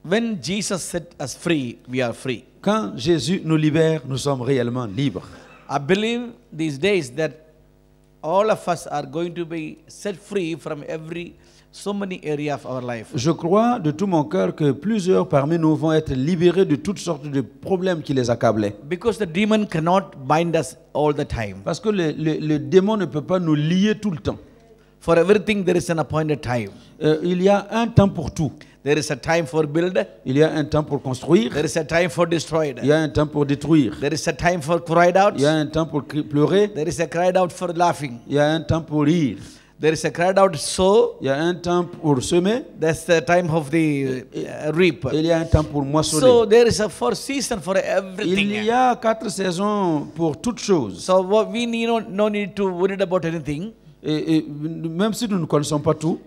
When Jesus set us free, we are free. Quand Jésus nous libère, nous sommes réellement libres. I believe these days that all of us are going to be set free from so many areas of our life. Je crois de tout mon cœur que plusieurs parmi nous vont être libérés de toutes sortes de problèmes qui les accablaient. Because the demon cannot bind us all the time. Parce que le démon ne peut pas nous lier tout le temps. For everything there is an appointed time. Il y a un temps pour tout. There is a time for build. Il y a un temps pour construire. There is a time for destroy. Il y a un temps pour détruire. There is a time for cried out. Il y a un temps pour pleurer. There is a cried out for laughing. Il y a un temps pour rire. There is a cried out sow. Il y a un temps pour semer. That's the time of the reap. Il y a un temps pour moissonner. So there is a season for everything. Il y a 4 saisons pour toutes choses. So we need no need to worry about anything. Et même si nous ne connaissons pas tout,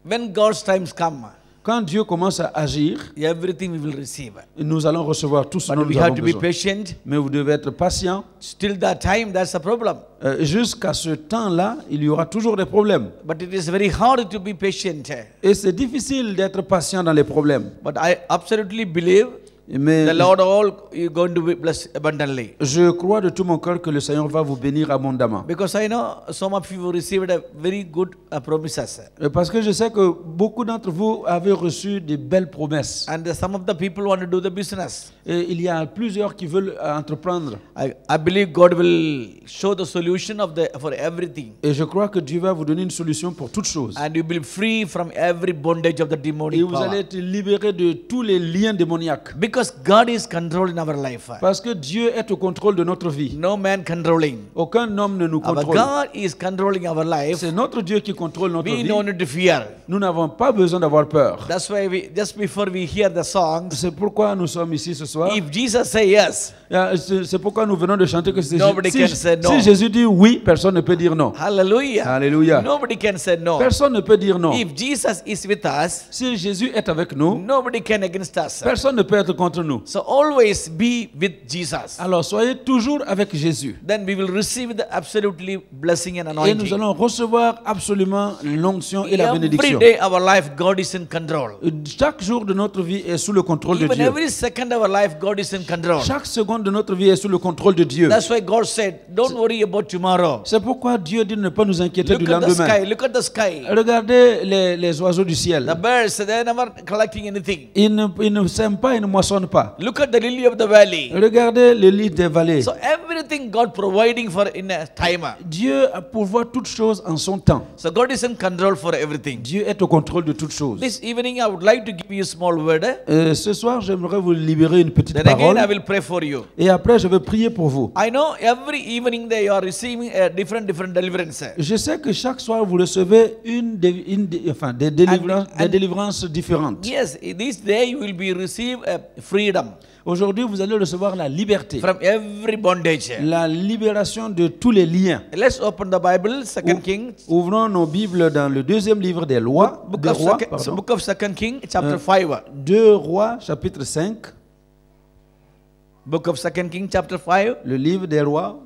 when God's times come, quand Dieu commence à agir, everything we will receive. Nous allons recevoir tout ce dont But we nous have avons to besoin. be patient. Mais vous devez être patient. Still that time, that's a problem. Jusqu'à ce temps-là, il y aura toujours des problèmes. But it is very hard to be patient. Et c'est difficile d'être patient dans les problèmes. But I absolutely believe Mais the Lord all is going to be blessed abundantly. je crois de tout mon cœur que le Seigneur va vous bénir abondamment. Because I know some of you received a very good promises. Parce que je sais que beaucoup d'entre vous avez reçu de belles promesses. And some of the people want to do the business. Et il y a plusieurs qui veulent entreprendre. I believe God will show the solution for everything. Et je crois que Dieu va vous donner une solution pour toutes choses. And you will be free from every bondage of the demonic Et vous power. allez être libérés de tous les liens démoniaques. Because God is controlling our life. Parce que Dieu est au contrôle de notre vie. No man controlling. Aucun homme ne nous Our contrôle. God is controlling our life. C'est notre Dieu qui contrôle notre We vie. don't need to fear. Nous n'avons pas besoin d'avoir peur. That's why just before we hear the songs, C'est pourquoi nous sommes ici ce soir. if Jesus say yes, C'est pourquoi nous venons de chanter que c'est Nobody can say no. si Jésus dit oui, personne ne peut dire non. hallelujah. Alléluia. Nobody can say no. Personne ne peut dire non. If Jesus is with us, Si Jésus est avec nous, nobody can against us. personne ne peut être contre nous. So always be with Jesus. Alors soyez toujours avec Jésus. Then we will receive the absolutely blessing and Et nous anointing. allons recevoir absolument l'onction et la Every bénédiction. day our life, God is in control. Chaque jour de notre vie est sous le contrôle de Even Dieu. every second of our life, God is in control. Chaque seconde de notre vie est sous le contrôle de Dieu. That's why God said, don't worry about tomorrow. C'est pourquoi Dieu dit de ne pas nous inquiéter du Look at the lendemain. sky. Look at the sky. Regardez les oiseaux du The ciel. birds, they're never collecting anything. Ils ne sèment pas, ils ne moissonnent pas. Look at the lily of the valley. Regardez les lits des vallées. So everything God providing for in a time. Dieu pourvoit toutes choses en son temps. So God is in control for everything. Dieu est au contrôle de toutes choses. This evening I would like to give you a small word. Ce soir, j'aimerais vous libérer une petite Then again I parole. will pray for you. Et après, je vais prier pour vous. I know every evening they are receiving a different deliverance. Je sais que chaque soir, vous recevez des délivrances différentes. Yes, this day you will be receive freedom Aujourd'hui, vous allez recevoir la liberté. from every bondage. La libération de tous les liens. Let's open the Bible, 2 Kings. Ouvrons nos Bibles dans le deuxième livre des lois. Book Des of, rois, second, pardon. book of 2 Kings, chapter 5. 2 Rois, chapitre 5. Book of 2 Kings, chapter 5. Le livre des rois,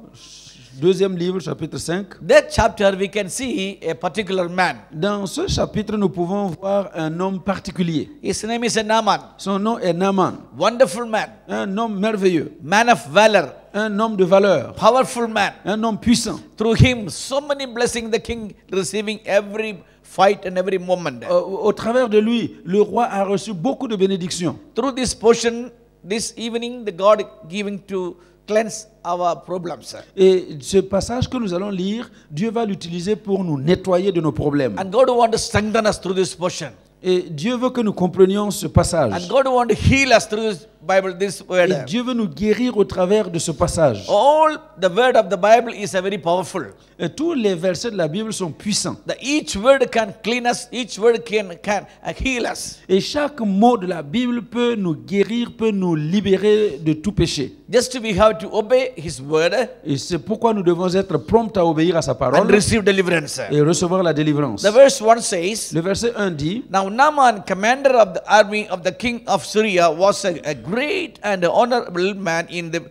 deuxième livre, chapitre 5. That chapter we can see a particular man. Dans ce chapitre, nous pouvons voir un homme particulier. His name is Naaman. Son nom est Naaman. Wonderful man. Un homme merveilleux. Man of valor. Un homme de valeur. Powerful man. Un homme puissant. Through him, so many blessings the king receiving every fight and every moment. Au travers de lui, le roi a reçu beaucoup de bénédictions. Through this portion, this evening, the God giving to cleanse our problems. Et ce passage que nous allons lire, Dieu va l'utiliser pour nous nettoyer de nos problèmes. And God want to strengthen us through this portion. Et Dieu veut que nous comprenions ce passage. And God want to heal us through this Bible, this word. Et Dieu veut nous guérir au travers de ce passage. All the word of the Bible is a very powerful. Et tous les versets de la Bible sont puissants. Each word can clean us. Each word can heal us. Et chaque mot de la Bible peut nous guérir, peut nous libérer de tout péché. Just we have to obey His word Et c'est pourquoi nous devons être prompts à obéir à sa and parole receive deliverance. et recevoir la délivrance. The verse 1 says, Le verset 1 dit, Now Naaman, commander of the army of the king of Syria, was a great and honorable man in the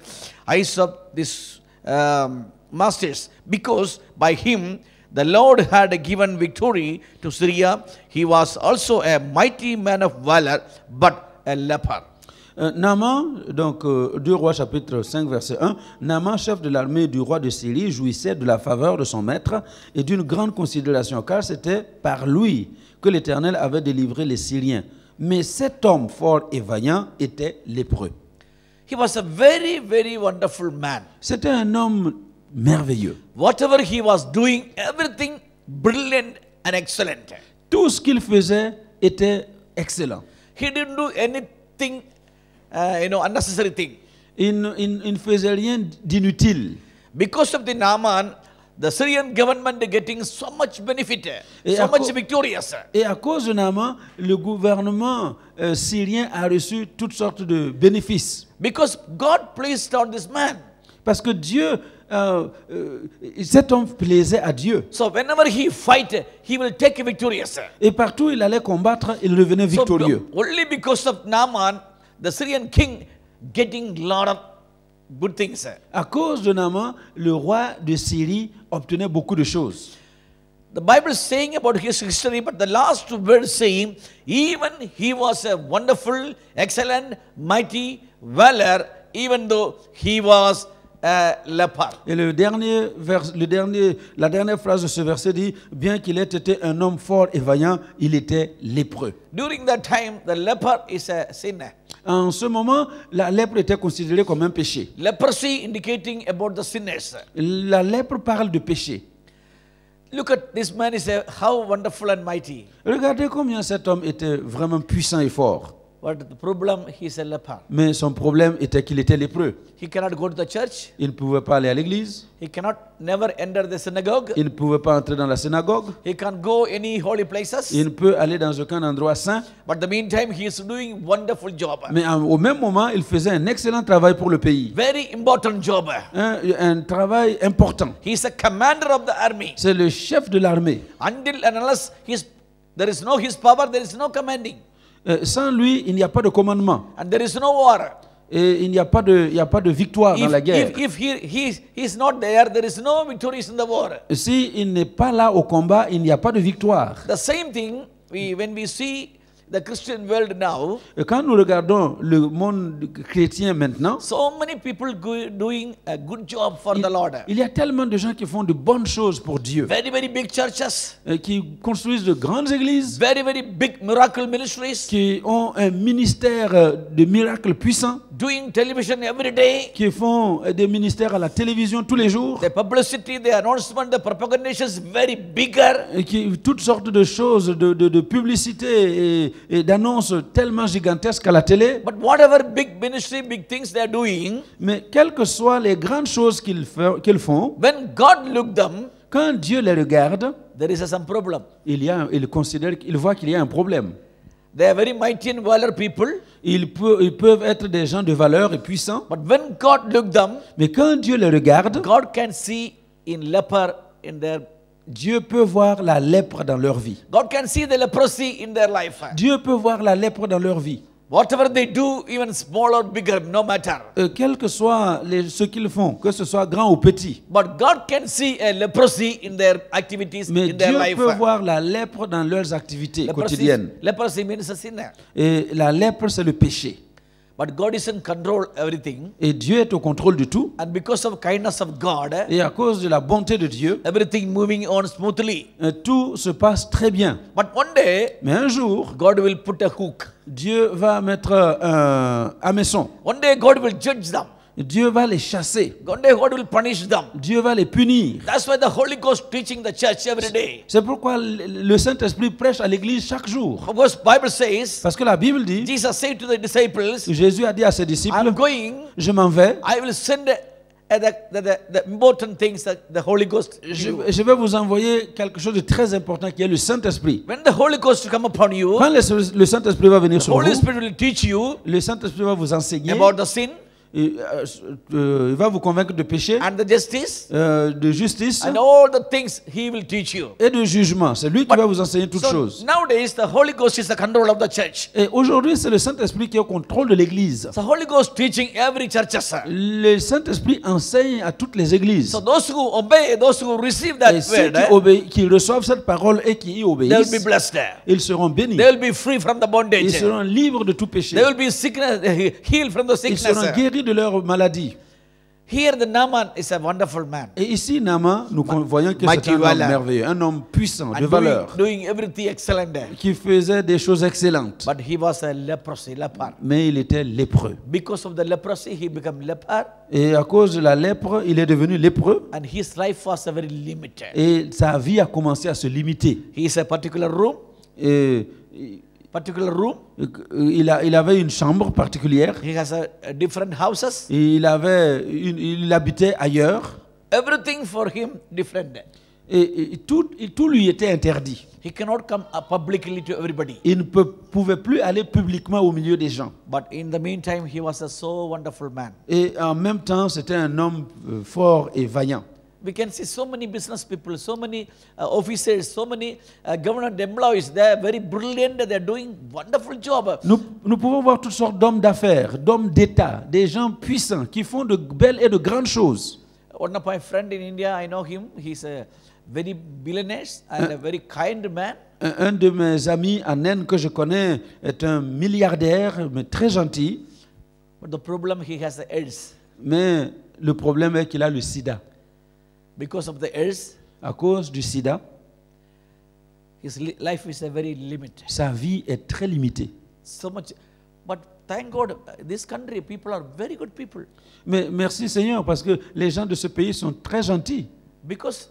eyes of these masters, because by him the Lord had given victory to Syria. He was also a mighty man of valor, but a leper. Naaman, donc 2 Rois chapitre 5 verset 1, Naaman, chef de l'armée du roi de Syrie, jouissait de la faveur de son maître et d'une grande considération, car c'était par lui que l'Éternel avait délivré les Syriens. Mais cet homme fort et vaillant était lépreux. He was a very, very wonderful man. C'était un homme merveilleux. Whatever he was doing, everything brilliant and excellent. Tout ce qu'il faisait était excellent. He didn't do anything, unnecessary thing. Il ne faisait rien d'inutile. Because of the Naaman, the Syrian government getting so much benefit, Et so à much co- victorious. Et à cause de Naaman, le gouvernement syrien a reçu toutes sortes de bénéfices. Because God placed on this man. Parce que Dieu, cet homme plaisait à Dieu. So whenever he fight, he will take victorious. Et partout où il allait combattre, il revenait So victorieux. only because of Naaman, the Syrian king getting lot of good things. À cause de Naaman, le roi de Syrie obtenait beaucoup de choses. The Bible is saying about his history, but the last verse saying, even he was a wonderful, excellent, mighty, valor, even though he was a leper. Et la dernière phrase de ce verset dit, bien qu'il ait été un homme fort et vaillant, il était lépreux. During that time, the leper is a sin. En ce moment, la lèpre était considérée comme un péché. Leprosy indicating about the sinners. La lèpre parle de péché. Look at this man, how wonderful and mighty. Regardez combien cet homme était vraiment puissant et fort. But the problem, he's a leper. Mais son problème était qu'il était lépreux. He cannot go to the church. Il ne pouvait pas aller à l'église. He cannot never enter the synagogue. Il ne pouvait pas entrer dans la synagogue. He can't go any holy places. Il ne peut aller dans aucun endroit saint. But the meantime, he is doing wonderful job. Mais au même moment, il faisait un excellent travail pour le pays. Very important job. Un travail important. He is a commander of the army. C'est le chef de l'armée. Until and unless there is no his power, there is no commanding. Sans lui, il n'y a pas de commandement. And there is no war. Et il n'y a pas de victoire dans la guerre. If he is not there, there is no victories in the war. Si il n'est pas là au combat, il n'y a pas de victoire. The same thing, when we see the Christian world now, Et quand nous regardons le monde chrétien maintenant, so many people doing a good job for the Lord. il y a tellement de gens qui font de bonnes choses pour Dieu, Very, very big churches, qui construisent de grandes églises, very, very big miracle ministries, qui ont un ministère de miracles puissants, doing television every day. qui font des ministères à la télévision tous les jours, The publicity, the announcement, the propaganda is very bigger. et qui toutes sortes de choses, de publicité et d'annonces tellement gigantesques à la télé. But whatever big ministry, big things they are doing, Mais quelles que soient les grandes choses qu'ils font, when God look them, quand Dieu les regarde, there is some problem. il voit qu'il y a un problème. They are very mighty and valor people. Ils peuvent être des gens de valeur et puissants, But when God look them, mais quand Dieu les regarde, God can see in leper in their. Dieu peut voir la lèpre dans leur vie. God can see the leprosy in their life. Dieu peut voir la lèpre dans leur vie. Whatever they do, even small or bigger, no matter. Quel que soit ce qu'ils font, que ce soit grand ou petit. But God can see a leprosy in their activities, Mais in their Dieu life. peut voir la lèpre dans leurs activités quotidiennes. Leprosy means a sin. Et la lèpre, c'est le péché. But God is in control everything. Et Dieu est au contrôle de tout. And because of kindness of God, Et à cause de la bonté de Dieu, everything moving on smoothly. tout se passe très bien. But one day, Mais un jour, God will put a hook. Dieu va mettre un hameçon. One day, God will judge them. Dieu va les chasser. One day, God will punish them. Dieu va les punir. That's why the Holy Ghost teaching the church every day. C'est pourquoi le Saint-Esprit prêche à l'église chaque jour. Because Bible says, Parce que la Bible dit, Jesus said to the disciples, Jésus a dit à ses disciples, I'm going, je m'en vais, I will send the important things that the Holy Ghost to you. je vais vous envoyer quelque chose de très important qui est le Saint-Esprit. When the Holy Ghost come upon you, Quand le Saint-Esprit va venir the sur Holy vous, Spirit will teach you le Saint-Esprit va vous enseigner about the sin, il va vous convaincre de péché, and the justice de justice and all the things he will teach you. et de jugement. C'est lui qui va vous enseigner toutes So choses. nowadays the Holy Ghost is the control of the church. Et aujourd'hui, c'est le Saint-Esprit qui est au contrôle de l'Église. The Holy Ghost teaching every church. Le Saint-Esprit enseigne à toutes les églises. So those who obey, those who receive that Et ceux word, qui reçoivent cette parole et qui y they will obéissent, be blessed. ils seront bénis. They will be free from the Ils bondage. seront libres de tout péché. They will be sickness, healed from the Ils seront sickness. guéris de leur maladie. Here the Naaman is a wonderful man. Et ici, Naaman, nous voyons que Mighty c'est un homme valor. merveilleux, un homme puissant, de And valeur, doing everything excellent. qui faisait des choses excellentes. But he was a leper. Mais il était lépreux. Because of the leprosy, he became leper, Et à cause de la lèpre, il est devenu lépreux. and his life was very limited. Et sa vie a commencé à se limiter. He is a particular room, Et il avait une chambre particulière. he has a different houses, Et il habitait ailleurs. everything for him different. Et tout lui était interdit. He cannot come publicly to everybody. Il ne pouvait plus aller publiquement au milieu des gens. But in the meantime, he was a so wonderful man. Et en même temps, c'était un homme fort et vaillant. We can see so many business people, so many officers, so many government employees. They are very brilliant. They are doing wonderful job. Nous pouvons voir toutes sortes d'hommes d'affaires, d'hommes d'État, des gens puissants qui font de belles et de grandes choses. One of my friend in India, I know him. He's a very billionaire and a very kind man. Un de mes amis en Inde que je connais est un milliardaire, mais très gentil. But the problem, he has the AIDS. Mais le problème est qu'il a le sida. Because of the AIDS, À cause du sida, his life is a very limited. sa vie est très limitée. So much. But thank God, this country, people are very good people. Mais merci Seigneur, parce que les gens de ce pays sont très gentils. Because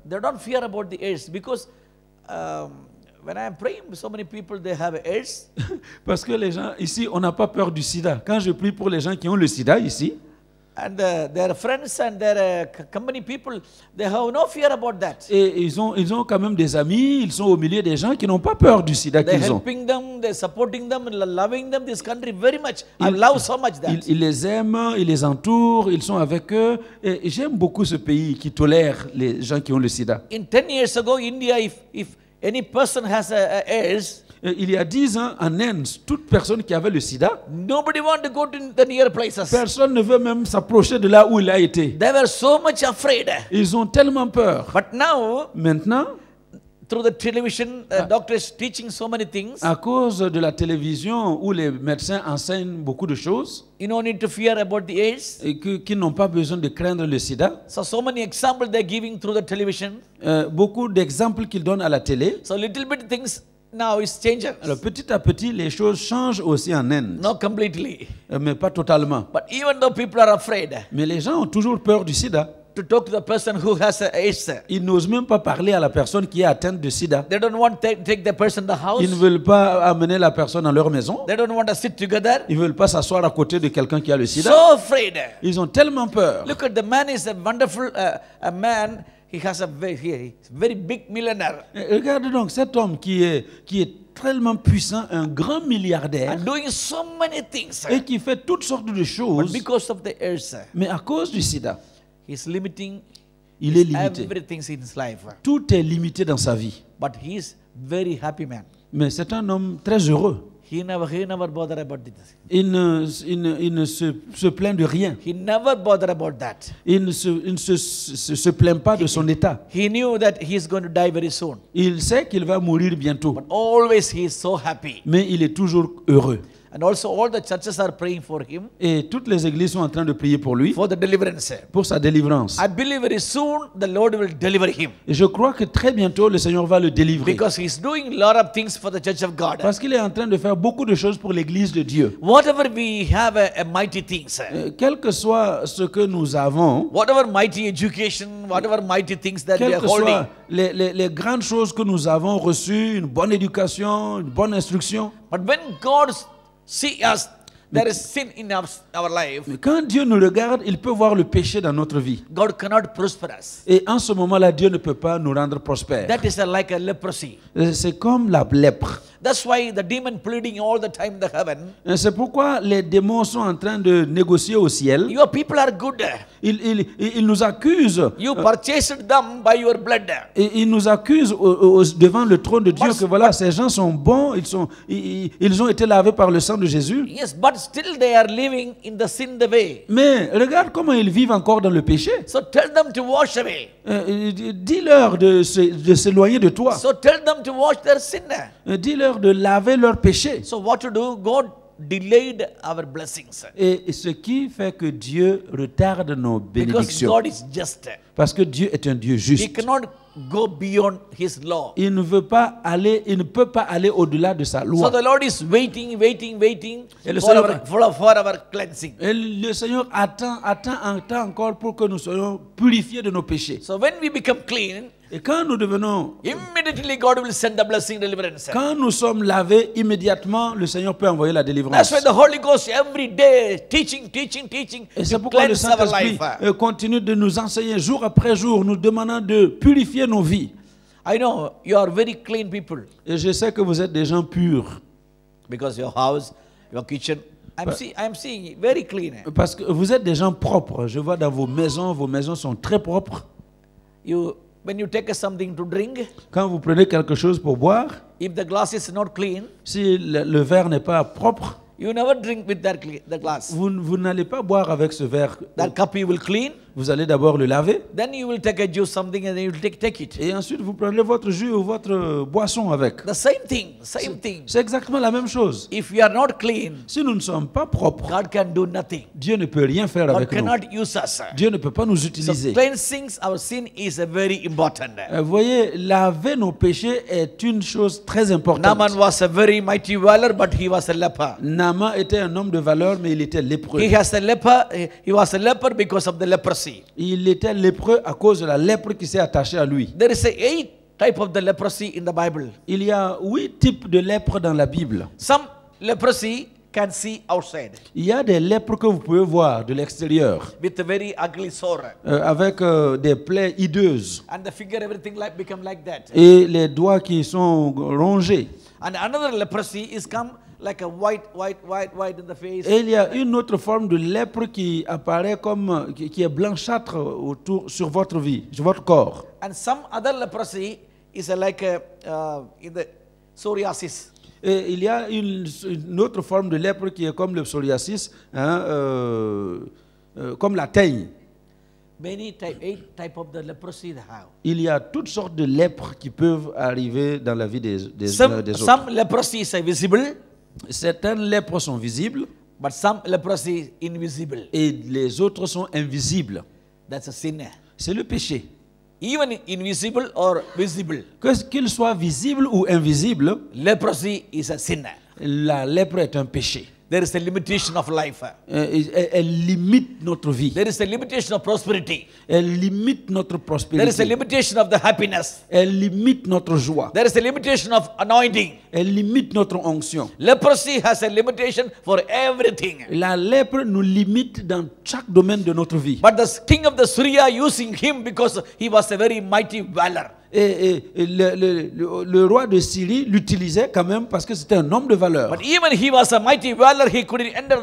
they don't fear about the AIDS. Because when I am praying, so many people, they have AIDS. Parce que les gens ici, on n'a pas peur du sida. Quand je prie pour les gens qui ont le sida ici, And their friends and their company people, they have no fear about that. et ils ont quand même des amis, ils sont au milieu des gens qui n'ont pas peur du sida They're qu'ils ont. helping them, they're supporting them, and loving them, this country very much. I love so much that. Ils les aiment, ils les entourent, ils sont avec eux. Et j'aime beaucoup ce pays qui tolère les gens qui ont le sida. In 10 years ago, India, if any person has a AIDS, Il y a 10 ans, en Inde, toute personne qui avait le sida, nobody want to go to the near places. personne ne veut même s'approcher de là où il a été. They were so much afraid. Ils ont tellement peur. But now, Maintenant, through the television, doctors teaching so many things, à cause de la télévision où les médecins enseignent beaucoup de choses you don't need to fear about the AIDS. et qui n'ont pas besoin de craindre le sida, So many examples they're giving through the television. beaucoup d'exemples qu'ils donnent à la télé. So little bit things now is changing. Alors petit à petit, les choses changent aussi en Inde, Not completely. mais pas totalement. But even though people are afraid Mais les gens ont toujours peur du sida. to talk to the person who has AIDS, Ils n'osent même pas parler à la personne qui est atteinte de sida. they don't want to take the person to the house. Ils ne veulent pas amener la personne dans leur maison. They don't want to sit together. Ils ne veulent pas s'asseoir à côté de quelqu'un qui a le sida. So afraid. Ils ont tellement peur. Look at the man is a wonderful a man. He has a very big millionaire Et regardez donc cet homme qui est tellement puissant, un grand milliardaire, and doing so many things. et qui fait toutes sortes de But choses, because of the AIDS, mais à cause du sida, he's limiting il est limité. everything in his life. Tout est limité dans sa vie. But he is very happy man. Mais c'est un homme très heureux. He never bother about this. Il ne se plaint de rien. He never bother about that. Il ne se plaint pas de son état. He knew that he is going to die very soon. Il sait qu'il va mourir bientôt. But always he is so happy. Mais il est toujours heureux. And also all the churches are praying for him Et toutes les églises sont en train de prier pour lui, for the deliverance. pour sa délivrance. I believe very soon the Lord will deliver him. Et je crois que très bientôt, le Seigneur va le délivrer. Because he's doing a lot of things for the church of God. Parce qu'il est en train de faire beaucoup de choses pour l'église de Dieu. Whatever we have a mighty things, Quel que soit ce que nous avons, whatever mighty education, whatever mighty things that we quelles are que holding, soient les grandes choses que nous avons reçues, une bonne éducation, une bonne instruction, but when God see us, there is sin in our life, Mais quand Dieu nous regarde, il peut voir le péché dans notre vie. God cannot prosper us. Et en ce moment-là, Dieu ne peut pas nous rendre prospères. That is like a leprosy. C'est comme la lèpre. That's why the demon pleading all the time in the heaven. Et c'est pourquoi les démons sont en train de négocier au ciel. Your people are good. Ils nous accusent. You purchased them by your blood. Et ils nous accusent devant le trône de Dieu que voilà, ces gens sont bons, ils ont été lavés par le sang de Jésus. Yes, but still they are living in the sin the way. Mais regarde comment ils vivent encore dans le péché. So tell them to wash away. Dis-leur de s'éloigner de toi. So tell them to wash their sin. Dis-leur de laver leur péché. So what to do? God delayed our blessings. Et ce qui fait que Dieu retarde nos Because bénédictions. God is just. Parce que Dieu est un Dieu He juste. cannot go beyond His law. Il ne peut pas aller au-delà de sa So loi. the Lord is waiting Et le for Seigneur- for our cleansing. Et le Seigneur attend encore pour que nous soyons purifiés de nos péchés. So when we become clean, Et quand nous devenons, immediately God will send the blessing deliverance. quand nous sommes lavés, immédiatement le Seigneur peut envoyer la That's délivrance. why the Holy Ghost every day teaching Et c'est to pourquoi le cleanse our Saint-Esprit life. continue de nous enseigner jour après jour, nous demandant de purifier nos vies. I know you are very clean people Et je sais que vous êtes des gens purs. because your house, your kitchen, I'm seeing very clean. Parce que vous êtes des gens propres. Je vois dans vos maisons sont très propres. When you take something to drink, Quand vous prenez quelque chose pour boire, if the glass is not clean, si le verre n'est pas propre, you never drink with the glass. vous n'allez pas boire avec ce verre. That cup you will clean, Vous allez d'abord le laver then you will take a juice something and then you will take it. et ensuite vous prenez votre jus ou votre boisson avec. The same thing. C'est exactement la même chose. If we are not clean, Si nous ne sommes pas propres, God can do nothing. Dieu ne peut rien faire God avec nous. cannot use us. Dieu ne peut pas nous So utiliser. cleansing our sin is a very important. Vous voyez, laver nos péchés est une chose très importante. Naaman was a very mighty valor, but he was a leper. Naaman était un homme de valeur, mais il était lépreux. He was a leper because of the leprosy. Il était lépreux à cause de la lèpre qui s'est attachée à lui. There is 8 type of the leprosy in the Bible. Il y a 8 types de lèpre dans la Bible. Some leprosy can see outside Il y a des lèpres que vous pouvez voir de l'extérieur, with a very ugly sore, avec des plaies hideuses and the figure everything become like that. et les doigts qui sont rongés. And another leprosy is come like a white in the face. Et il y a une autre forme de lèpre qui apparaît comme qui est blanchâtre sur votre vie, sur votre corps. And some other leprosy is like in the psoriasis. Et il y a une autre forme de lèpre qui est comme le psoriasis, comme la teigne. Many 8 type of the leprosy they have. Il y a toutes sortes de lèpres qui peuvent arriver dans la vie des Some autres. leprosy is visible, Certaines lèpres sont visibles but some leprosy is invisible. et les autres sont invisibles. That's a sin. C'est le péché. Even invisible or visible, Qu'il soit visible ou invisible, leprosy is a sin. la lèpre est un péché. There is a limitation of life. Elle limite notre vie. There is a limitation of prosperity. Elle limite notre There is a prospérité. limitation of the happiness. Elle limite notre joie. There is a limitation of anointing. Elle limite notre onction. Leprosy has a limitation for everything. La lèpre nous limite dans chaque domaine de notre vie. But the king of the Syria using him because he was a very mighty valor. Et le roi de Syrie l'utilisait quand même parce que c'était un homme de valeur. But even he was a mighty valor, he couldn't enter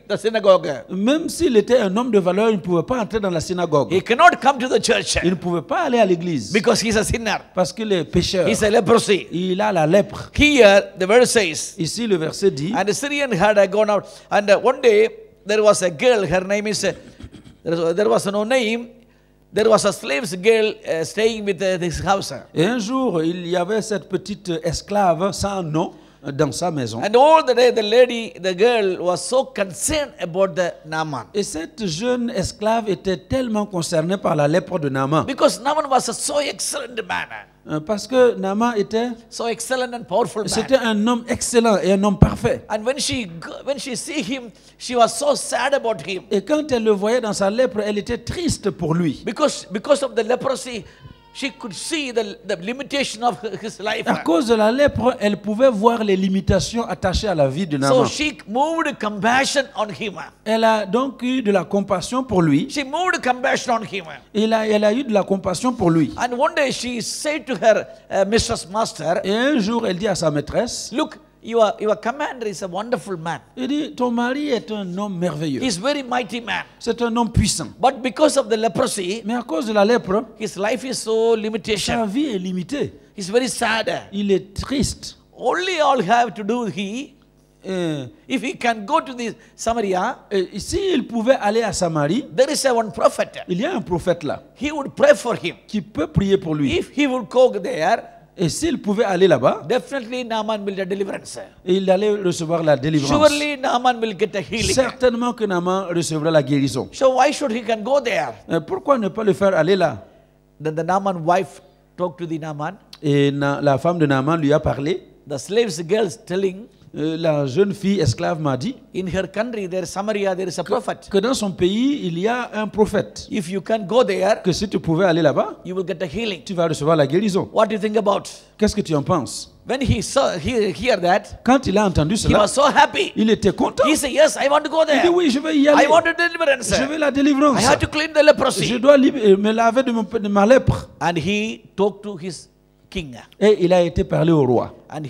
the synagogue. Même s'il était un homme de valeur, il ne pouvait pas entrer dans la synagogue. He cannot come to the church Il ne pouvait pas aller à l'église because he's a sinner. parce qu'il est pécheur. He's a leprosy. Il a la lèpre. Here, the verse says, Ici, le verset dit, and the Syrian had gone out, and one day there was a girl, her name is, there was no name, there was a slave girl staying with this house. et un jour, il y avait cette petite esclave sans nom dans sa maison. And all the day, the girl was so concerned about the Naaman. Et cette jeune esclave était tellement concernée par la lèpre de Naaman. Because Naaman was a so excellent man. Parce que Naaman So excellent and powerful man. c'était un homme excellent et un homme parfait. And when she see him, she was so sad about him. Et quand elle le voyait dans sa lèpre, elle était triste pour lui. Because of the leprosy, she could see the limitation of his life. À cause de la lèpre, elle pouvait voir les limitations attachées à la vie de So Naaman. she moved compassion on him. Elle a donc eu de la compassion pour lui. She moved compassion on him. Elle a eu de la compassion pour lui. And one day she said to her mistress master, Et un jour, elle dit à sa maîtresse, look, your commander is a wonderful man. elle dit, ton mari est un homme merveilleux. He's very mighty man. C'est un homme puissant. But because of the leprosy, Mais à cause de la lèpre, his life is so sa limitation. vie est limitée. He's very sad. Il est triste. Only all have to do Et if he can go to the Samaria, s'il pouvait aller à Samarie, there is a one prophet. il y a un prophète là He would pray for him. qui peut prier pour lui. If he would go there, Et s'il pouvait aller là-bas, definitely Naaman will get deliverance. il allait recevoir la délivrance. Surely Naaman will get a healing. Certainement que Naaman recevra la guérison. So why should he can go there? Pourquoi ne pas le faire aller là? Then the Naaman wife talked to the Naaman. Et la femme de Naaman lui a parlé. The slaves girls telling, La jeune fille esclave m'a dit in her country, there is Samaria, there is a prophet. que dans son pays, il y a un prophète. If you can go there, Que si tu pouvais aller là-bas, you will get a healing. tu vas recevoir la guérison. What do you think about? Qu'est-ce que tu en penses? When he saw hear that, Quand il a entendu he cela, was so happy. il était content. He said, yes, I want to go Il dit there. oui, je vais y I aller. want a deliverance. Je veux la délivrance. I have to clean the Je leprosy. dois me laver de ma lèpre. And he talked to his king. Et il a été parlé au roi. And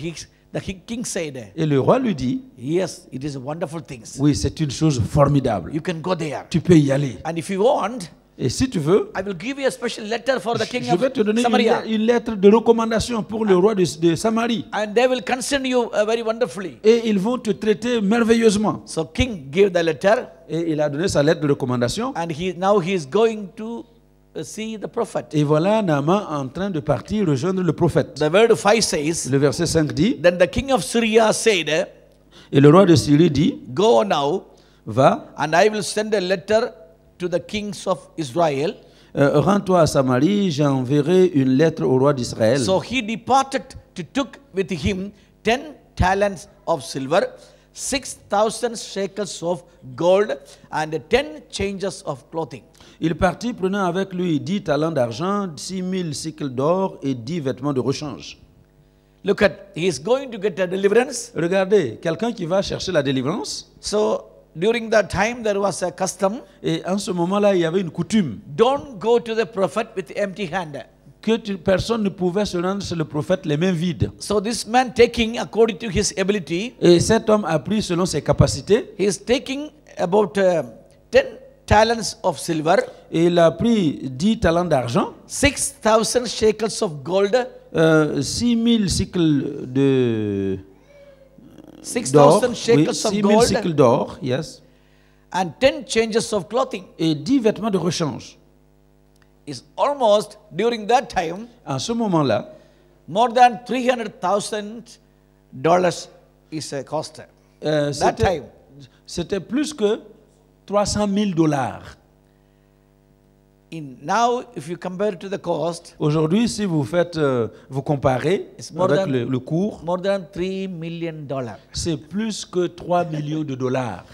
the king said, Et le roi lui dit, yes, it is wonderful things. oui, c'est une chose formidable. You can go there. Tu peux y aller. And if you want, Et si tu veux, I will give you a special letter for the king je vais te of donner Samaria. une lettre de recommandation pour le roi de Samarie. And they will concern you very wonderfully. Et ils vont te traiter merveilleusement. So king gave the letter, Et il a donné sa lettre de recommandation. and now he is going to see the prophet. Et voilà Naaman en train de partir rejoindre le prophète. The word 5 says, Le verset 5 dit, then the king of Syria said, et le roi de Syrie dit, go now, va, and I will send a letter to the kings of Israel. rends-toi à Samarie, j'enverrai une lettre au roi d'Israël. So he departed to took with him 10 talents of silver, 6,000 shekels of gold, and 10 changes of clothing. Il partit prenant avec lui 10 talents d'argent, 6,000 cycles d'or et 10 vêtements de rechange. Look at, he is going to get a deliverance. Regardez, quelqu'un qui va chercher la délivrance. So during that time there was a custom, Et en ce moment-là, il y avait une coutume don't go to the prophet with empty hand. que personne ne pouvait se rendre chez le prophète les mains vides. So this man taking according to his ability, Et cet homme a pris selon ses capacités. he is taking about 10 talents of silver, Et il a pris 10 talents d'argent, 6,000 shekels of gold, 6,000 cycles d'or, 6,000 oui, shekels of 6,000 gold, cycles d'or, yes, and 10 changes of clothing. et 10 vêtements de rechange. Is almost during that time En ce moment-là, more than $300,000 is a cost. That time. c'était plus que 300 000 dollars. Now, if you compare to the cost, Aujourd'hui, si vous faites, vous comparez It's more avec than- le cours, more than $3 million. c'est plus que 3 millions de dollars.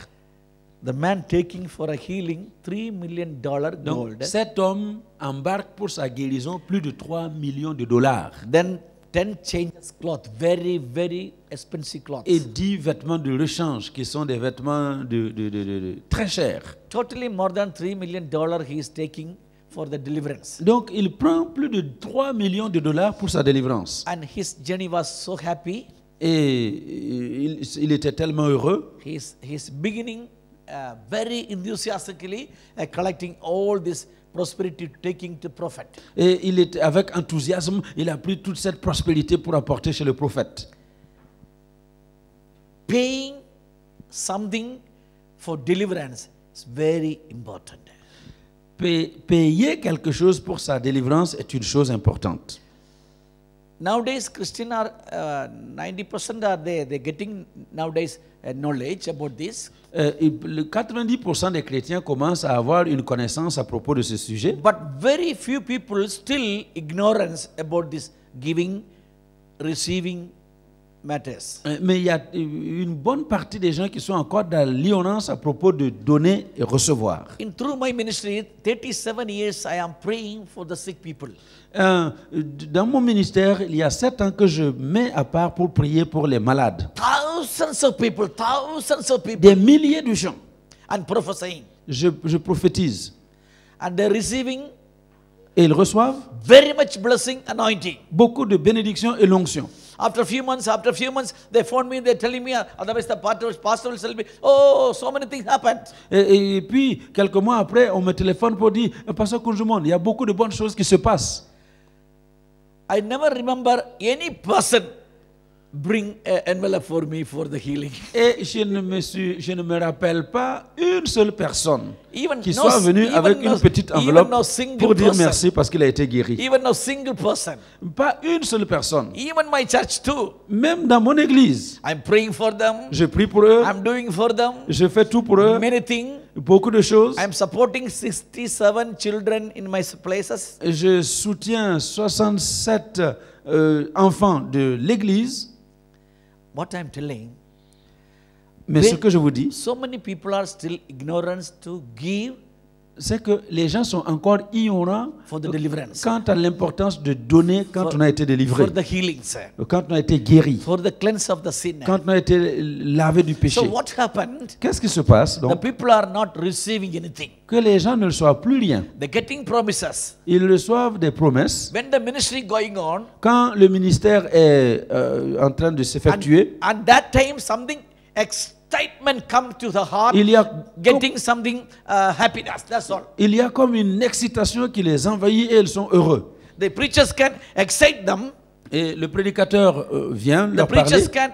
The man taking for a healing $3 million Donc, gold, cet homme embarque pour sa guérison plus de 3 millions de dollars. then 10 changes cloth, very, very expensive cloth. Et 10 vêtements de rechange qui sont des vêtements de très chers. Totally more than $3 million he is taking for the deliverance. Donc, il prend plus de 3 millions de dollars pour sa délivrance. And his journey was so happy. Et il était tellement heureux. He's beginning very enthusiastically collecting all this prosperity, taking to prophet. Et il était avec enthousiasme, il a pris toute cette prospérité pour apporter chez le prophète. Paying something for deliverance is very important. Payer quelque chose pour sa délivrance est une chose importante. Nowadays, Christians are 90% are they're getting nowadays knowledge about this. 90% des chrétiens commencent à avoir une connaissance à propos de ce sujet. But very few people still ignorance about this giving, receiving matters. Mais il y a une bonne partie des gens qui sont encore dans l'ignorance à propos de donner et recevoir. Through my ministry, 37 years, I am praying for the sick people. Dans mon ministère, il y a 7 ans que je mets à part pour prier pour les malades. Thousands of people. Des milliers de gens. And prophesying. Je prophétise. And they're receiving Et ils reçoivent very much blessing, anointing. beaucoup de bénédictions et l'onction. After a few months, they phone me, they're telling me, otherwise the pastor will tell me, oh, so many things happened. Et puis, quelques mois après, on me téléphone pour dire, Pasteur Kunjumon, il y a beaucoup de bonnes choses qui se passent. I never remember any person bring an envelope for me for the healing. Et je ne me rappelle pas une seule personne Even qui soit venue avec une petite enveloppe pour dire merci parce qu'il a été guéri. Even no single person. Pas une seule personne. Even my church too. Même dans mon église. I'm praying for them. Je prie pour eux. I'm doing for them. Je fais tout pour eux. Many things. Beaucoup de choses. I'm supporting 67 children in my places. Je soutiens 67 enfants de l'église. What I'm telling, mais ce que je vous dis, so many people are still ignorant to give, c'est que les gens sont encore ignorants for the deliverance, quant à l'importance de donner quand on a été délivré, for the healing, sir, quand on a été guéri, for the cleanse of the sin, quand on a été lavé du péché. So what happened? Qu'est-ce qui se passe donc? The people are not receiving anything. Que les gens ne reçoivent plus rien. They're getting promises. Ils reçoivent des promesses. When the ministry going on, quand le ministère est en train de s'effectuer, and that time something excitement come to the heart. Il y a getting something happiness. That's all. Il y a comme une excitation qui les envahit et ils sont heureux. The preachers can excite them. Et le prédicateur vient leur parler. The preachers can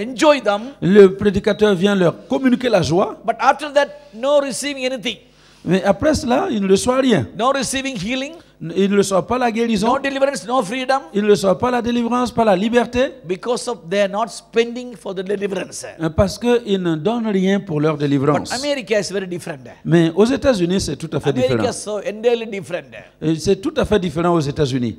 enjoy them. Le prédicateur vient leur communiquer la joie. But after that, no receiving anything. Mais après cela, ils ne reçoivent rien. No receiving healing. Ils ne reçoivent pas la guérison. No deliverance, no freedom. Ils ne reçoivent pas la délivrance, pas la liberté. Because of they are not spending for the deliverance. Parce qu'ils ne donnent rien pour leur délivrance. But America is very different. Mais aux États-Unis, c'est tout à fait America différent. Is so entirely different. C'est tout à fait différent aux États-Unis.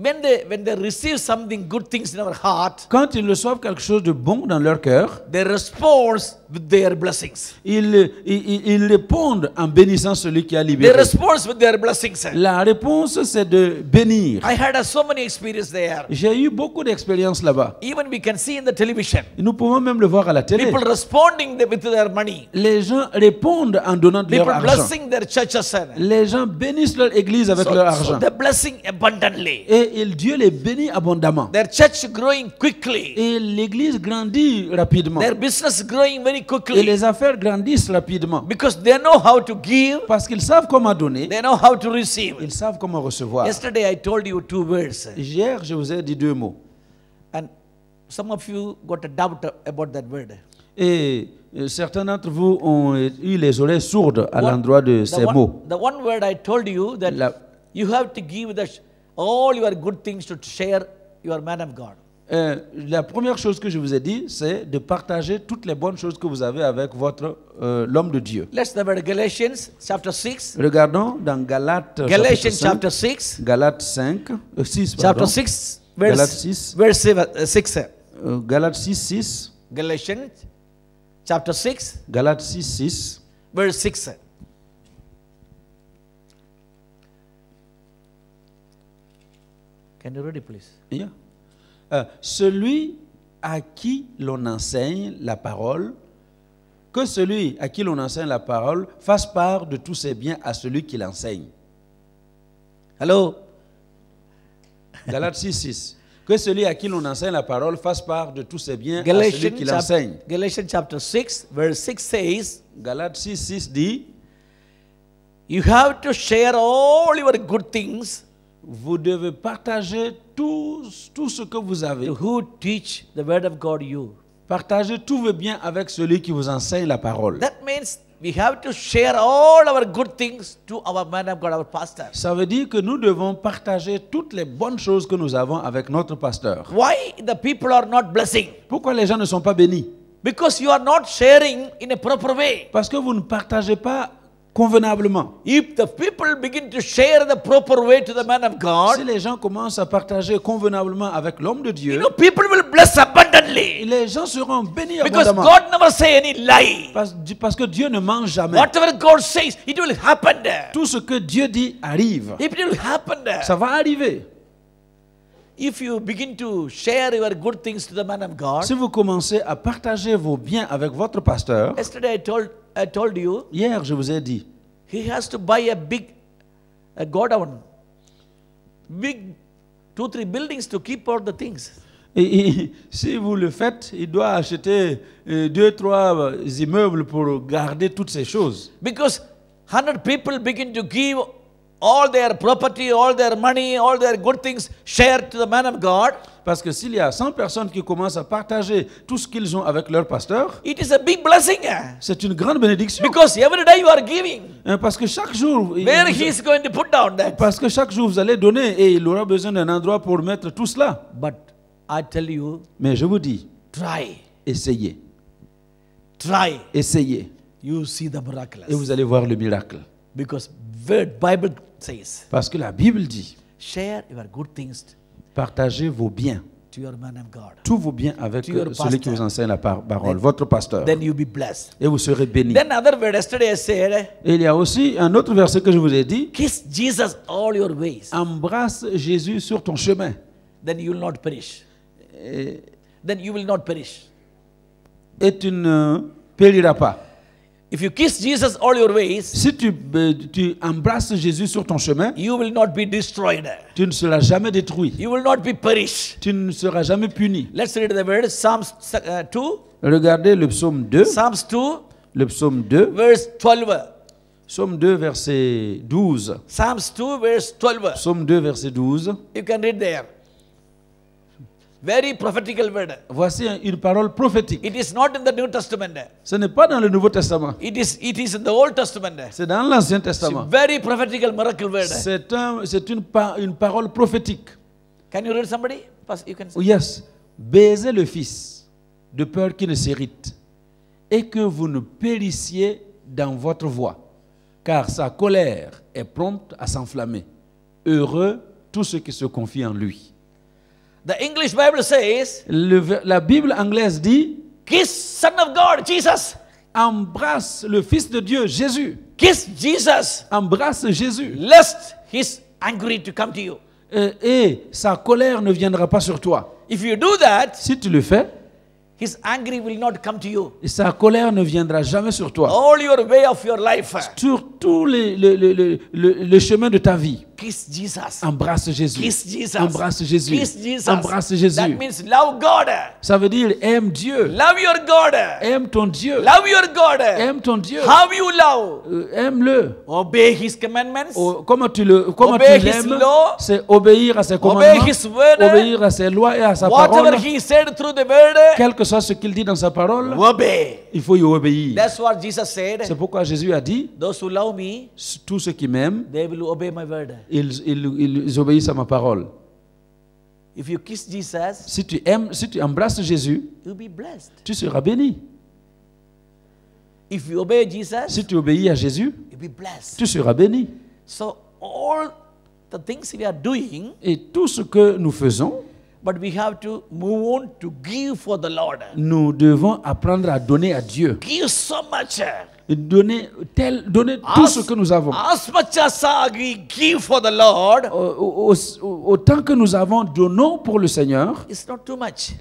When they receive something, good things in our heart, quand ils reçoivent quelque chose de bon dans leur cœur, they respond with their blessings. Ils répondent en bénissant celui qui a libéré. They respond with their blessings. La réponse, c'est de bénir. I had so many experiences there. J'ai eu beaucoup d'expériences là-bas. Even we can see in the television. Nous pouvons même le voir à la télé. People responding with their money. Les gens répondent en donnant de leur argent. People blessing their churches. Les gens bénissent leur église avec leur argent. So they're blessing abundantly. Et Dieu les bénit abondamment. Their church growing quickly. Et l'église grandit rapidement. Their business growing very quickly. Et les affaires grandissent rapidement. Because they know how to give. Parce qu'ils savent comment donner. They know how to receive. Ils savent comment recevoir. Yesterday I told you 2 words. Hier, je vous ai dit 2 mots. And some of you got a doubt about that word. Et certains d'entre vous ont eu les oreilles sourdes à l'endroit de ces mots. The one word I told you that you have to give all your good things to share your man of God. La première chose que je vous ai dit, c'est de partager toutes les bonnes choses que vous avez avec votre l'homme de Dieu. Let's read Galatians chapter 6. Regardons dans Galates chapter 6. Galates 5, 6 chapter 6 verse 6. Galates 6. Galatians chapter 6. Galates 6 verse 6. Can you read it, please? Yeah. Celui à qui l'on enseigne la parole, que celui à qui l'on enseigne la parole fasse part de tous ses biens à celui qui l'enseigne. Hello? Galates 6. Que celui à qui l'on enseigne la parole fasse part de tous ses biens à celui qui l'enseigne. Galatians chapter 6, verse 6 says, Galates 6 dit, you have to share all your good things. Vous devez partager tout ce que vous avez. Who teach the word of God you. Partagez tous vos biens avec celui qui vous enseigne la parole. That means we have to share all our good things to our man of God, our pastor. Ça veut dire que nous devons partager toutes les bonnes choses que nous avons avec notre pasteur. Why the people are not blessing? Pourquoi les gens ne sont pas bénis? Because you are not sharing in a proper way. Parce que vous ne partagez pas convenablement. If the people begin to share the proper way to the man of Si God, les gens commencent à partager convenablement avec l'homme de Dieu, people will bless abundantly. les gens seront bénis Because abondamment. God never say any lie. Parce que Dieu ne ment jamais. Whatever God says, it will happen there. Tout ce que Dieu dit arrive. It will happen there. Ça va arriver. If you begin to share your good things to the man of God, Si vous commencez à partager vos biens avec votre pasteur, yesterday I told you, hier je vous ai dit, he has to buy a godown, big 2-3 buildings to keep all the things. et si vous le faites, il doit acheter 2-3 immeubles pour garder toutes ces choses. Because 100 people begin to give all their property, all their money, all their good things, share to the man of God. Parce que s'il y a 100 personnes qui commencent à partager tout ce qu'ils ont avec leur pasteur, It is a big blessing. c'est une grande bénédiction. Because every day you are giving. Parce que chaque jour, Where he is going to put down that? parce que chaque jour vous allez donner et il aura besoin d'un endroit pour mettre tout cela. But I tell you, Mais je vous dis, try. essayez, Try. essayez, You see the et miraculous. vous allez voir le miracle. Because word Bible says, Parce que la Bible dit, share your good things partagez vos biens, to your man of God. tous vos biens avec To your celui qui pastor. vous enseigne la parole, votre pasteur, Then you be blessed. et vous serez bénis. Then other word yesterday I said, Et il y a aussi un autre verset que je vous ai dit, kiss Jesus all your ways. embrasse Jésus sur ton chemin. Then you will not perish. Et, Then you will not perish. et tu ne périras pas. If you kiss Jesus all your ways, Si tu embrasses Jésus sur ton chemin, you will not be destroyed. tu ne seras jamais détruit. You will not be perished. Tu ne seras jamais puni. Let's read the word Psalms 2. Regardez le psaume 2, Psalms 2, le psaume 2, verse 12. psaume 2, verset 12. Psalms 2, verse 12. Psaume 2, verset 12. You can read there. Very prophetical word. Voici une parole prophétique. It is not in the New Testament. Ce n'est pas dans le Nouveau Testament, It is in the Old Testament. c'est dans l'Ancien It's Testament. very prophetical miracle word. C'est une parole prophétique. Can you read somebody? First, you can say. Oh, yes. Baisez le Fils, de peur qu'il ne s'irrite, et que vous ne périssiez dans votre voie, car sa colère est prompte à s'enflammer. Heureux tous ceux qui se confient en lui. The English Bible says, La Bible anglaise dit, kiss Son of God, Jesus. embrasse le Fils de Dieu, Jésus. Kiss Jesus, Embrasse Jésus. lest his angry to come to you. Et sa colère ne viendra pas sur toi. If you do that, Si tu le fais, his angry will not come to you. sa colère ne viendra jamais sur toi. All your way of your life, Sur tous les chemins de ta vie, kiss Jesus. embrasse Jésus. Kiss Jesus. Embrasse Jésus. Kiss Jesus. Embrasse Jésus. That means love God. Ça veut dire aime Dieu. Love your God. Aime ton Dieu. Love your God. Aime ton Dieu. How you love? Aime-le. Obey his commandments. Comment tu Obey his l'aimes, law. c'est obéir à ses Obey commandements, his word. obéir à ses lois et à sa Whatever parole. he said through the word, Quel que soit ce qu'il dit dans sa parole, obey. il faut y obéir. That's what Jesus C'est said. pourquoi Jésus a dit, Those who love me, tous ceux qui m'aiment, they will obey my word. ils obéissent à ma parole. If you kiss Jesus, Si tu embrasses Jésus, you'll be blessed. tu seras béni. If you obey Jesus, Si tu obéis à Jésus, you'll be blessed. tu seras béni. So all the things we are doing, Et tout ce que nous faisons, but we have to move on to give for the Lord. nous devons apprendre à donner à Dieu. Give so much. Et donner tout ce que nous avons. As much as we give for the Lord, Autant que nous avons, donnons pour le Seigneur. it's not too much.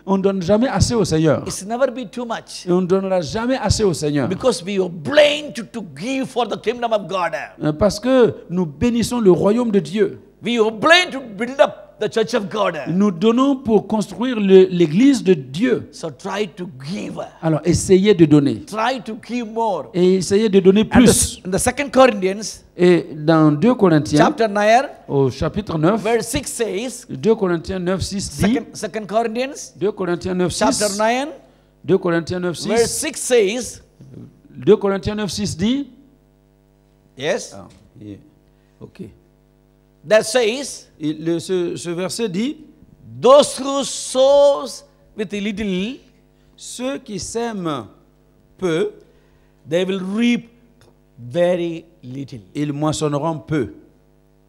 On ne donne jamais assez au Seigneur. It's never be too much. Et on ne donnera jamais assez au Seigneur. Because we are blind to give for the kingdom of God. Parce que nous bénissons le royaume de Dieu. We are blind to build up the church of God. Nous donnons pour construire l'église de Dieu. So try to give. Alors essayez de donner. Try to give more. Et essayez de donner And plus. in the 2 Corinthians, Et dans 2 Corinthiens, chapter 9, au chapitre 9, verse 6 says, 2 Corinthiens 9, 6 dit, 2 Corinthians, 2 Corinthiens 9, chapter 6, 9, 2 Corinthiens 9, verse 6, 6 says, 2 Corinthiens 9, 6 dit, yes, ok. that says, Ce verset dit, those who sows with a little, ceux qui sèment peu, they will reap very little. Ils moissonneront peu.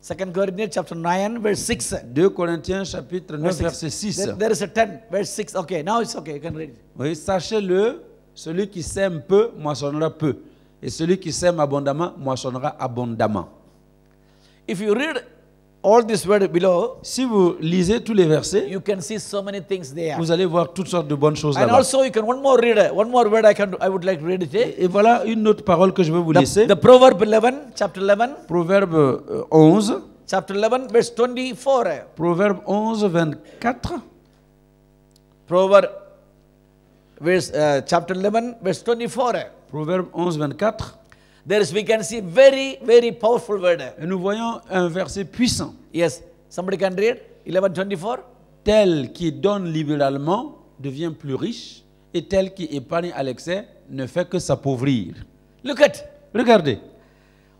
2 Corinthians chapter 9 verse 6. 2 Corinthiens chapitre 9 Verse verset 6. There is a 10 verse 6. Okay, now it's okay. You can read it. Oui, sachez-le, celui qui sème peu moissonnera peu, et celui qui sème abondamment moissonnera abondamment. If you read all this word below, Si vous lisez tous les versets, you can see so many things there. vous allez voir toutes sortes de bonnes choses And là-bas. also you can one more word I would like to read it. Et voilà une autre parole que je vais vous laisser. The Proverb 11, chapter 11, Proverbe 11, chapter 11, verse 24. Proverbe 11, 24. Proverb chapter 11, verse 24. Proverbe 11, 24. We can see very, very powerful word. Et nous voyons un verset puissant. Yes, somebody can read 11, 24. Tel qui donne libéralement devient plus riche, et tel qui épargne à l'excès ne fait que s'appauvrir. Look at Regardez.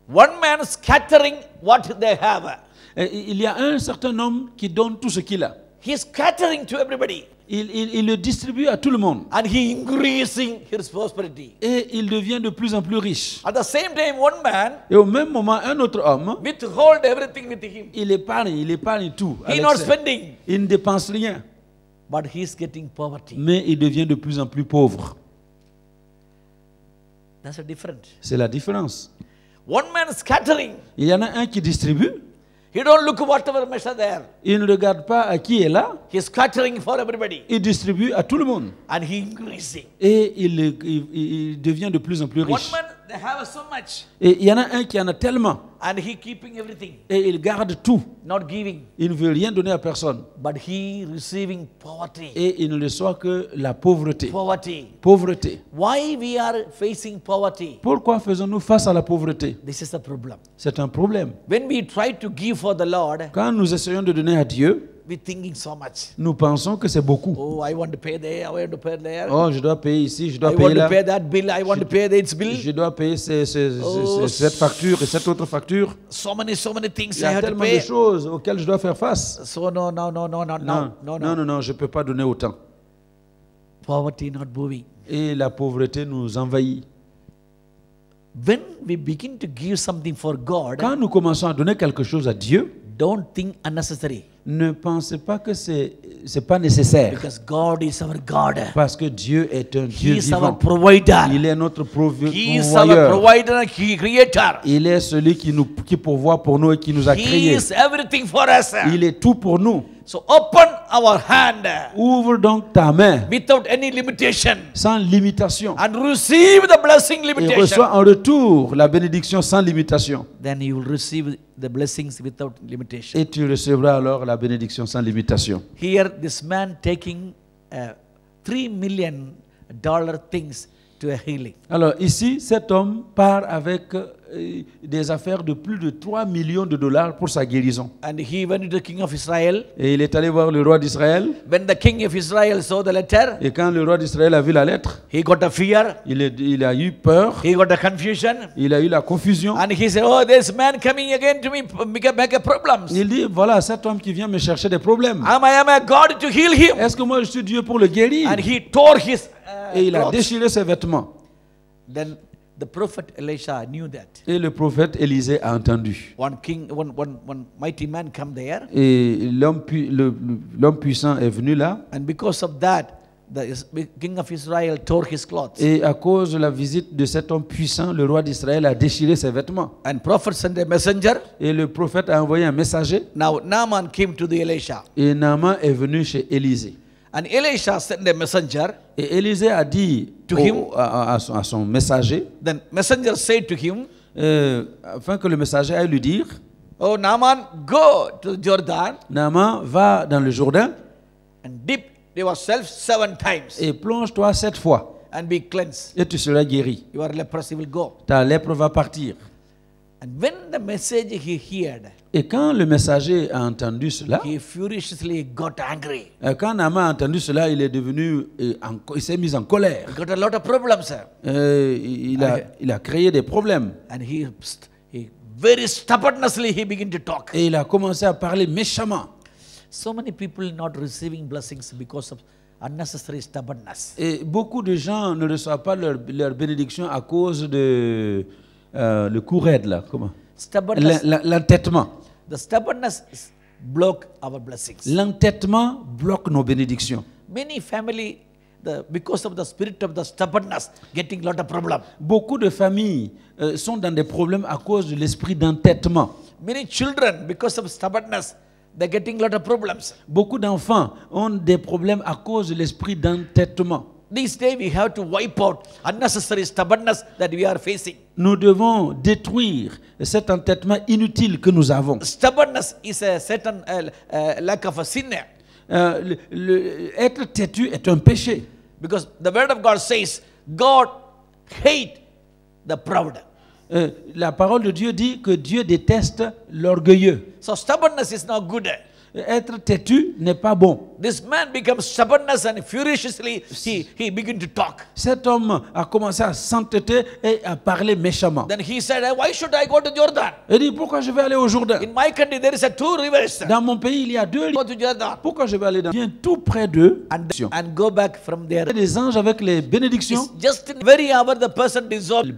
one man scattering what they have. Et il y a un certain homme qui donne tout ce qu'il a. He is scattering to everybody. Il le distribue à tout le monde. And he increasing his prosperity. Et il devient de plus en plus riche. At the same time, one man Et au même moment, un autre homme, withhold everything with him. il épargne tout. à He not l'excès. spending, Il ne dépense rien. but he is getting poverty. Mais il devient de plus en plus pauvre. That's a difference. C'est la différence. One man scattering. Il y en a un qui distribue. He don't look whatever measure there. Il ne regarde pas à qui est là. He is scattering for everybody. Il distribue à tout le monde. And he increasing. Et il devient de plus en plus One riche. man, they have so much. Et il y en a un qui en a tellement. And he keeping everything. Et il garde tout. Not giving. Il ne veut rien donner à personne. But he receiving poverty. Et il ne reçoit que la pauvreté. Poverty. Pauvreté. Why we are facing poverty? Pourquoi faisons-nous face à la pauvreté? This is the problem. C'est un problème. When we try to give for the Lord, Quand nous essayons de donner à Dieu, we thinking so much. nous pensons que c'est beaucoup. Oh, I want to pay there, I want to pay there. Oh, je dois payer ici, je dois I payer want to là. pay that bill, I want to pay this bill. Je dois payer Oh, cette facture et cette autre facture. So many things Il y I a have to tellement de pay. choses auxquelles je dois faire face. So no, Non, je ne peux pas donner autant. Poverty not moving. Et la pauvreté nous envahit. When we begin to give something for God, Quand nous commençons à donner quelque chose à Dieu, don't think unnecessary. ne pensez pas que c'est pas nécessaire. Because God is our God. Parce que Dieu est un He Dieu is our vivant. provider. Il est notre He is our pourvoyeur. provider and creator. Il est celui qui pourvoit pour nous et qui nous a He créés. is everything for us. Il est tout pour nous. So open our hand Ouvre donc ta main without any limitation sans limitation and receive the blessing et limitation. reçois en retour la bénédiction sans limitation. Then you will receive the blessings without limitation. Et tu recevras alors la bénédiction sans limitation. Here, this man taking $3 million things to a healing. Alors ici, cet homme part avec des affaires de plus de 3 millions de dollars pour sa guérison. And he went to the king of Israel. Et il est allé voir le roi d'Israël. When the king of Israel saw the letter, Et quand le roi d'Israël a vu la lettre, he got a fear, il a eu peur, he got a confusion, il a eu la confusion. and he said, oh, this man coming again to me, make a problems. Il dit, voilà cet homme qui vient me chercher des problèmes. Am I God to heal him? Est-ce que moi je suis Dieu pour le guérir? And he tore his Et il a clothes. déchiré ses vêtements. Then the prophet Elisha knew that. Et le prophète Élisée a entendu. One mighty man come there, Et l'homme puissant est venu là. and because of that, the king of Israel tore his clothes. Et à cause de la visite de cet homme puissant, le roi d'Israël a déchiré ses vêtements. And prophet sent a messenger. Et le prophète a envoyé un messager. Now Naaman came to the Elisha. Et Naaman est venu chez Élisée. And Elisha sent a messenger. Et Élisée a dit To him. à son messager, Then messenger said to him, afin que le messager aille lui dire, oh Naaman, go to Jordan Naaman, va dans le Jourdain and dip yourself 7 times et plonge-toi 7 fois and be cleansed. et tu seras guéri. Your leprosy will go. Ta lèpre va partir. And when the message he heard, Et quand le messager a entendu cela, he furiously got angry. quand Naaman a entendu cela, il est devenu, il s'est mis en colère. He got a lot of problems, sir. Il a créé des problèmes. And he very stubbornly he began to talk. Et il a commencé à parler méchamment. So many people not receiving blessings because of unnecessary stubbornness. Et beaucoup de gens ne reçoivent pas leur bénédiction à cause de le cou raide là, comment? Stubbornness. L'entêtement. The stubbornness block our blessings. L'entêtement bloque nos bénédictions. Many family, because of the spirit of the stubbornness, getting lot of problem. Beaucoup de familles sont dans des problèmes à cause de l'esprit d'entêtement. Many children, because of stubbornness, they're getting lot of problems. Beaucoup d'enfants ont des problèmes à cause de l'esprit d'entêtement. This day we have to wipe out unnecessary stubbornness that we are facing. Nous devons détruire cet entêtement inutile que nous avons. Stubbornness is a certain lack of a sin. Être têtu est un péché. Because the word of God says, God hate the proud. La parole de Dieu dit que Dieu déteste l'orgueilleux. So stubbornness is not good. Être têtu n'est pas bon. This man becomes stubbornness and furiously he began to talk. Cet homme a commencé à s'entêter et à parler méchamment. Then he said, why should I go to Jordan? Il dit, pourquoi je vais aller au Jourdain? In my country there is two rivers. Dans mon pays, il y a 2 Go rivières. to Jordan. Pourquoi je vais aller dans? Viens tout près d'eux. And go back from there. Les anges avec les bénédictions, Just in very hour the person dissolved.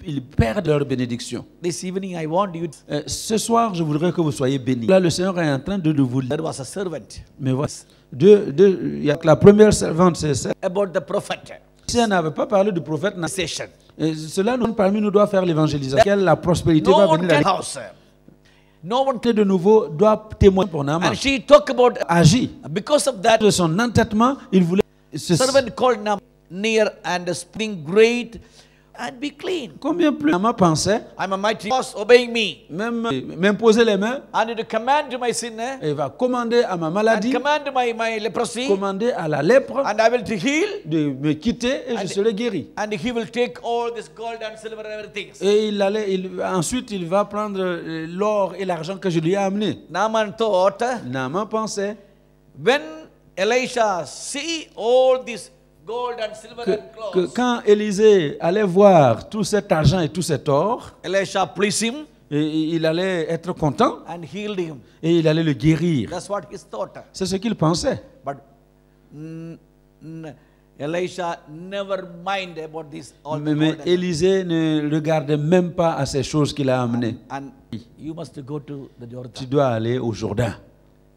ils perdent leur bénédiction. This evening I want you. Ce soir, je voudrais que vous soyez bénis. Là, le Seigneur est en train de vous dire. There was a servant. Mais voici. Il y a la première servante, c'est celle. About the prophet. Si elle n'avait pas parlé du prophète, Session. cela parmi nous doit faire l'évangélisation. La prospérité No va one venir. can house. No one De nouveau, doit témoigner pour Naaman. And she talked about Agit. because of that De son entêtement, il voulait servant called Naaman near and speaking great and be clean. Combien plus Naaman pensait I'm a mighty boss obeying me. même m'imposer les mains. I need to command my sin Il va commander à ma and maladie, command my leprosy commander à la lèpre and I will to heal de me quitter et je serai guéri. and he will take all this gold and silver and everything. Et ensuite, il va prendre l'or et l'argent que je lui ai amené. Naaman thought, Naaman pensait when Elisha see all this gold and silver que and clothes, quand Élisée allait voir tout cet argent et tout cet or, Elisha pleased him et il allait être content and healed him. et il allait le guérir. That's what his thought. C'est ce qu'il pensait. But Elisha never mind about this all the Mais gold Élisée ne regardait même pas à ces choses qu'il a amenées. and you must go to the Tu Jordan. dois aller au Jourdain.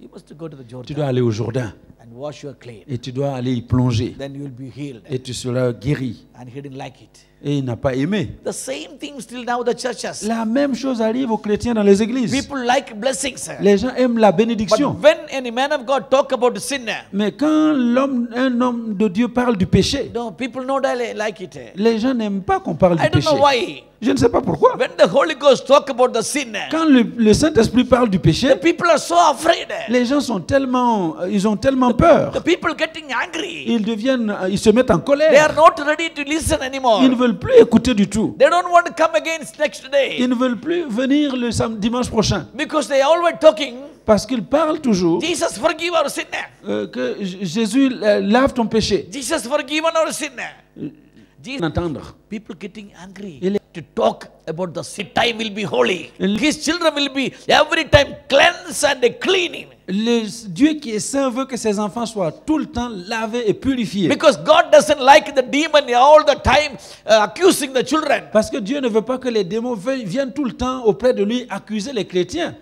You must go to the Tu Jordan dois aller au Jourdain and wash your clean. et tu dois aller y plonger Then you will be healed. et tu seras guéri. And he didn't like it. Et il n'a pas aimé. The same thing still now the churches. La même chose arrive aux chrétiens dans les églises. People like blessings. Les gens aiment la But bénédiction. when any man of God talk about sin, Mais quand un homme de Dieu parle du péché, no, people don't like it. les gens n'aiment pas qu'on parle I du don't péché. know why. Je ne sais pas pourquoi. When the Holy Ghost talk about the sin, Quand le Saint-Esprit parle du péché, the people are so afraid. les gens sont ils ont tellement peur. The people getting angry. Ils se mettent en They colère. are not ready to listen anymore. Ils ne veulent plus écouter du tout. They don't want to come again next day Ils ne veulent plus venir le dimanche prochain. because they always talking. Parce qu'ils parlent toujours Jesus forgive our sin. que Jésus lave ton péché. Jesus forgive our sin. Jesus, Entendre. people getting angry Il to talk about the sin. Time will be holy. His children will be every time cleansed and clean. Dieu qui est saint veut que ses enfants soient tout le temps lavés et purifiés. Because God doesn't like the demon all the time accusing the children. Parce que Dieu ne veut pas que les démons viennent tout le temps auprès de lui accuser les chrétiens.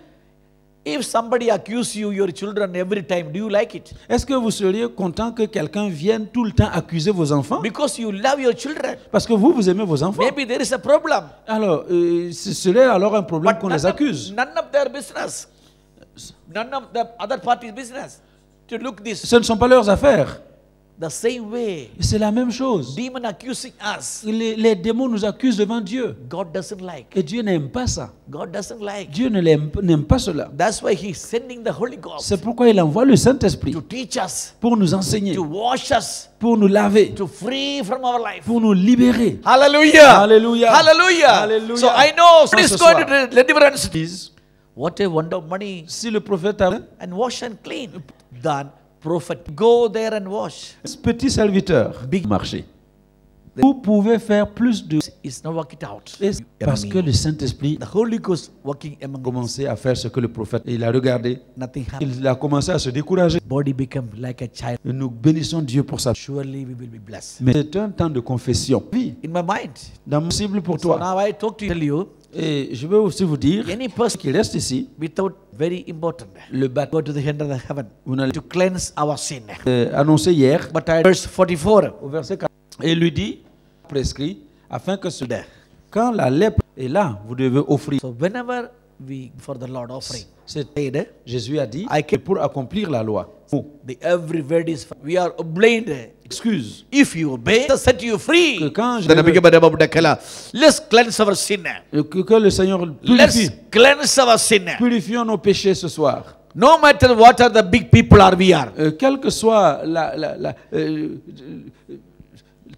If somebody accuse you, your children every time, do you like it? Est-ce que vous seriez content que quelqu'un vienne tout le temps accuser vos enfants? Because you love your children. Parce que vous aimez vos enfants. Maybe there is a problem. Alors, ce serait alors un problème qu'on les accuse. None of their business. None of the other party's business to look this. Ce ne sont pas leurs affaires. The same way, C'est la même chose. demon accusing us, Les démons nous accusent devant Dieu. God doesn't like. Et Dieu n'aime pas ça. God doesn't like. Dieu n'aime pas cela. That's why He's sending the Holy Ghost C'est pourquoi il envoie le Saint-Esprit to teach us, pour nous enseigner, to wash us, pour nous laver, to free from our life. pour nous libérer. Hallelujah. Hallelujah. Hallelujah. Hallelujah. So I know Ce please go soir. to deliverance. What a wonder of money Si le prophète a and wash and clean. Done. Prophet, go there and wash. petit serviteur, big marché. Vous pouvez faire plus de... It's not work it out. Parce que le Saint-Esprit The Holy Ghost working a among us. commencé à faire ce que le prophète... Il a regardé. Nothing happened. Il a commencé à se décourager. Body become like a child. Et nous bénissons Dieu pour ça. Surely we will be blessed. Mais c'est un temps de confession. Oui, In my mind. dans mon cible pour So toi. now I talk to you, tell you, Et je vais aussi vous dire any person qu'il reste ici, without very important, le baptême. go to the end of the heaven Vous n'allez to cleanse our sin. annoncé hier But verse 44. au verset 4. Et il lui dit, prescrit, afin que quand la lèpre est là, vous devez offrir. So whenever we for the Lord offering, C'est said, Jésus a dit, I can- pour accomplir la loi. the every word is we are obliged. Excuse. If you obey, to set you Que free. quand Let's cleanse our sin. que le Seigneur Let's purifie. cleanse our sin. Purifions nos péchés ce soir. No matter what are the big people are we are. Quelle que soit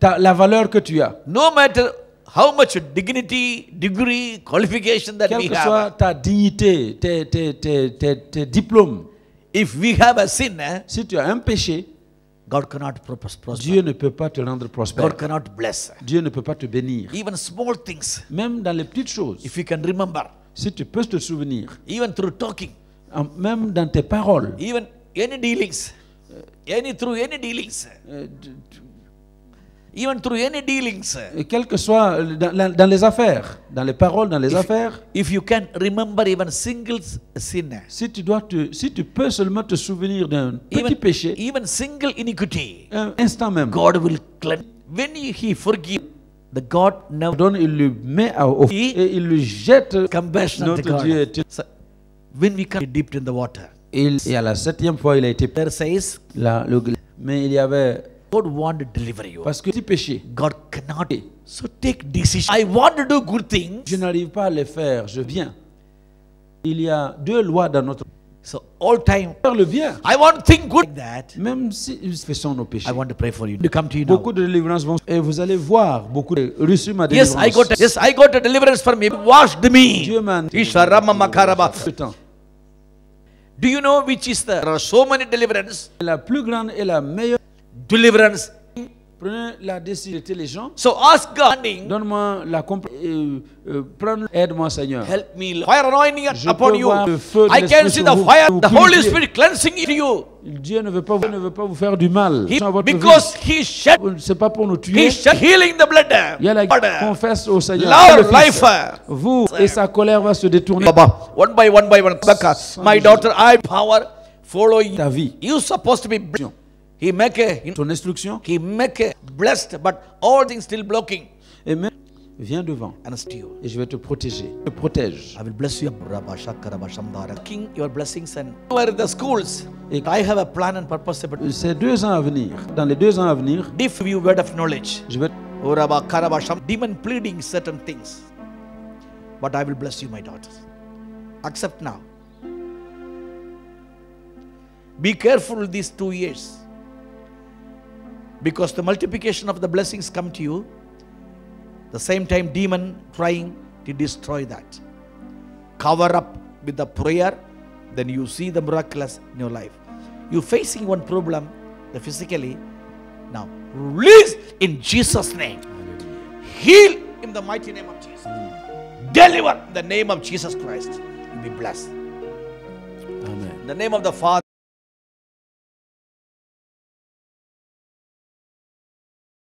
la valeur que tu as, No matter how much dignity, degree, qualification that quelle we que have. soit ta dignité, tes diplômes, If we have a sin, si tu as un péché, God cannot prosper. Dieu ne peut pas te rendre prospère. God cannot bless. Dieu ne peut pas te bénir. Even small things, Même dans les petites choses, if you can remember, si tu peux te souvenir, even through talking, même dans tes paroles, even any dealings, through any dealings, even through any dealings, quel que soit dans les affaires, dans les paroles, dans les affaires, if you can remember even single sin, si tu peux seulement te souvenir d'un petit péché, even single iniquity, un instant même, God will cleanse. When he forgive, the God never donne, il le met au feu et il le jette. compassion of the Notre Dieu God. est... So, when we come dipped in the water, Et à la 7e fois, il a été there says là, mais il y avait... God want to deliver you. Parce que petit péché, God cannot. So take decision. I want to do good things. je n'arrive pas à les faire, je viens. Il y a deux lois dans notre... So all time, Faire le bien, I want to think good like that. même si nous faisons nos péchés. I want to pray for you. To come to you now. Beaucoup de délivrances vont... Et vous allez voir beaucoup de... Reçu ma Yes, délivrance. I got a deliverance from him. Washed me. Dieu m'a... Isharama makaraba. Le temps. Do you know which is the? There are so many deliverance. La plus grande et la meilleure... Deliverance. Prenez la décision les gens. So ask God. Donne-moi la prends, aide-moi Seigneur. Help me. Lord. Fire anointing Je upon peux you. voir le feu de I can l'Esprit see sur the vous, fire, vous the Holy purifier. Spirit cleansing you. Dieu ne veut pas vous faire du mal. He, Dans votre vie. because He shed. C'est pas pour nous tuer. He shed healing the blood. Il y a la Blood. confesse au Seigneur. Lord, Le Fils. life. Vous et sa colère va se détourner. Baba, one by one. My daughter, I power follow you. Ta vie, You supposed to be. He make a. ton instruction, He make a blessed, but all things still blocking. et même viens devant And you. et je vais te protéger. Je te protège. I will bless you. King, your blessings and where the schools. I have a plan and purpose. But Ces 2 ans à venir, dans les 2 ans à venir, if you word of knowledge, je vais demon pleading certain things, but I will bless you, my daughters. Accept now. Be careful these 2 years, because the multiplication of the blessings come to you. The same time, demon trying to destroy that. Cover up with the prayer, then you see the miraculous in your life. You facing one problem, the physically, now release in Jesus' name. Heal in the mighty name of Jesus. Deliver in the name of Jesus Christ. You'll be blessed. Amen. In the name of the Father.